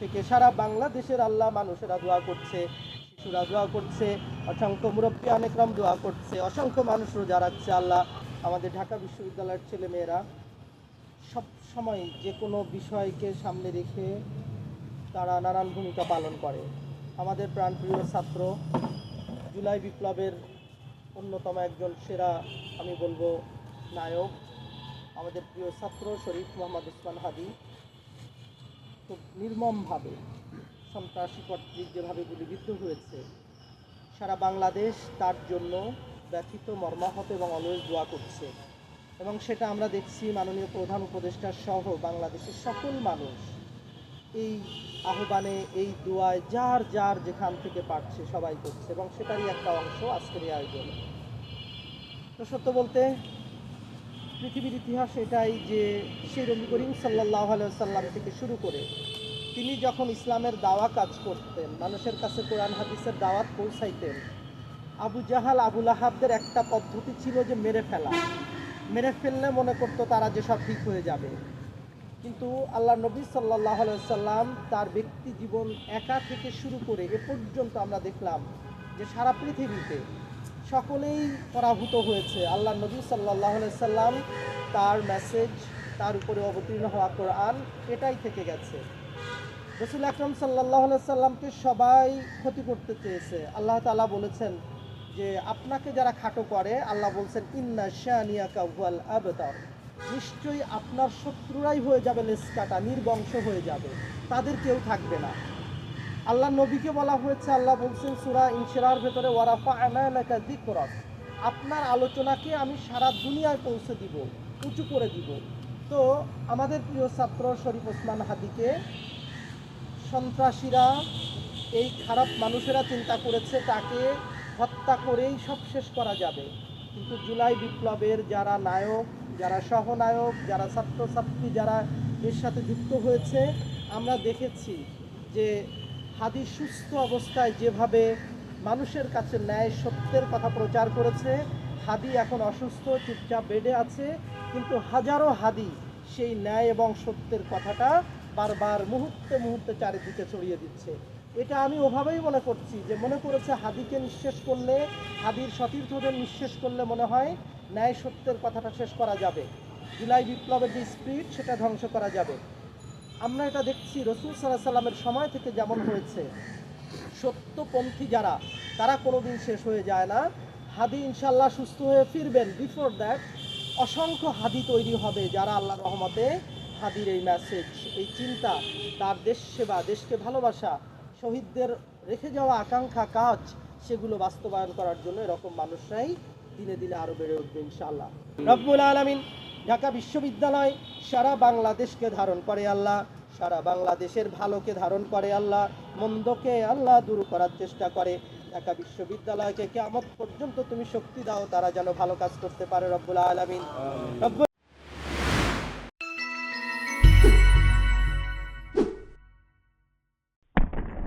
থেকে সারা বাংলাদেশের আল্লাহ মানুষেরা দোয়া করছে, শিশুরা দোয়া করছে, অসংখ্য মুরব্বী অনেকরম দোয়া করছে, অসংখ্য মানুষ রোজা রাখছে। আল্লাহ আমাদের ঢাকা বিশ্ববিদ্যালয়ের ছেলেমেয়েরা সব সময় যে কোনো বিষয়কে সামনে রেখে তারা নানান ভূমিকা পালন করে। আমাদের প্রাণপ্রিয় ছাত্র, জুলাই বিপ্লবের অন্যতম একজন সেরা, আমি বলবো, নায়ক, আমাদের প্রিয় ছাত্র শরীফ মোহাম্মদ উসমান হাদি খুব নির্মমভাবে সন্ত্রাসী কর্তৃক যেভাবে গুলিবিদ্ধ হয়েছে, সারা বাংলাদেশ তার জন্য ব্যথিত, মর্মাহত এবং অলওয়েজ দোয়া করছে। এবং সেটা আমরা দেখছি মাননীয় প্রধান উপদেষ্টা সহ বাংলাদেশের সকল মানুষ এই আহ্বানে, এই দোয়ায় যার যার যেখান থেকে পারছে সবাই করছে, এবং সেটারই একটা অংশ আজকের এই আয়োজন। তো সত্য বলতে পৃথিবীর ইতিহাস এটাই যে সেই নবী করিম সাল্লাল্লাহু আলাইহি ওয়াসাল্লাম থেকে শুরু করে তিনি যখন ইসলামের দাওয়া কাজ করতেন, মানুষের কাছে কোরআন হাদিসের দাওয়াত পৌঁছাইতেন, আবু জাহাল, আবু লাহাবদের একটা পদ্ধতি ছিল যে মেরে ফেলা। মেরে ফেললে মনে করতো তারা যে সব ঠিক হয়ে যাবে। কিন্তু আল্লাহ নবী সাল্লাল্লাহু আলাইহি ওয়াসাল্লাম তার ব্যক্তি জীবন একা থেকে শুরু করে এ পর্যন্ত আমরা দেখলাম যে সারা পৃথিবীতে সকলেই পরাভূত হয়েছে। আল্লাহ নবী সাল্লাল্লাহু আলাইহি ওয়াসাল্লাম, তার মেসেজ, তার উপরে অবতীর্ণ হওয়া কোরআন, এটাই থেকে গেছে। রাসূল আকরাম সাল্লাল্লাহু আলাইহি ওয়াসাল্লামকে সবাই ক্ষতি করতে চেয়েছে। আল্লাহ তাআলা বলেছেন যে আপনাকে যারা খাটো করে, আল্লাহ বলছেন ইন্না শানিয়াকা হুয়াল আবতার, নিশ্চয়ই আপনার শত্রুরাই হয়ে যাবে লেসকাটা, নির্বংশ হয়ে যাবে, তাদের কেউ থাকবে না। আল্লাহ নবীকে বলা হয়েছে, আল্লাহ বলছেন সূরা ইনশিরার ভেতরে ওয়ারাফা'না লাকা যিকরাক, আপনার আলোচনাকে আমি সারা দুনিয়ায় পৌঁছে দিব, উঁচু করে দিব। তো আমাদের প্রিয় ছাত্র শরীফ ওসমান হাদিকে সন্ত্রাসীরা, এই খারাপ মানুষেরা চিন্তা করেছে তাকে হত্যা করেই সব শেষ করা যাবে। কিন্তু জুলাই বিপ্লবের যারা নায়ক, যারা সহনায়ক, যারা ছাত্রছাত্রী, যারা এর সাথে যুক্ত হয়েছে, আমরা দেখেছি যে হাদি সুস্থ অবস্থায় যেভাবে মানুষের কাছে ন্যায় সত্যের কথা প্রচার করেছে, হাদি এখন অসুস্থ, চুপচাপ বেডে আছে, কিন্তু হাজারো হাদি সেই ন্যায় এবং সত্যের কথাটা বারবার মুহূর্তে মুহূর্তে চারিদিকে ছড়িয়ে দিচ্ছে। এটা আমি ওভাবেই মনে করছি যে মনে করেছে হাদিকে নিঃশেষ করলে, হাদির সতীর্থদের নিঃশেষ করলে মনে হয় ন্যায় সত্যের কথাটা শেষ করা যাবে, জুলাই বিপ্লবের যে স্পিরিট সেটা ধ্বংস করা যাবে। আমরা এটা দেখছি রাসূল সাল্লাল্লাহু আলাইহি ওয়াসাল্লামের সময় থেকে যেমন হয়েছে, সত্যপন্থী যারা, তারা কোনোদিন শেষ হয়ে যায় না। হাদি ইনশাল্লাহ সুস্থ হয়ে ফিরবেন। বিফোর দ্যাট অসংখ্য হাদি তৈরি হবে যারা আল্লাহর রহমতে হাদির এই মেসেজ, এই চিন্তা, তার দেশ সেবা, দেশকে ভালোবাসা, শহীদদের রেখে যাওয়া আকাঙ্ক্ষা, কাজ, সেগুলো বাস্তবায়ন করার জন্য এরকম মানুষরাই দিনে দিনে আরও বেড়ে উঠবে ইনশাআল্লাহ। রব্বুল আলামিন ঢাকা বিশ্ববিদ্যালয় সারা বাংলাদেশকে ধারণ করে আল্লাহ, সারা বাংলাদেশের ভালোকে ধারণ করে আল্লাহ, মন্দকে আল্লাহ দূর করার চেষ্টা করে। ঢাকা বিশ্ববিদ্যালয়কে কিয়ামত পর্যন্ত তুমি শক্তি দাও, তারা যেন ভালো কাজ করতে পারে রব্বুল আলামিন।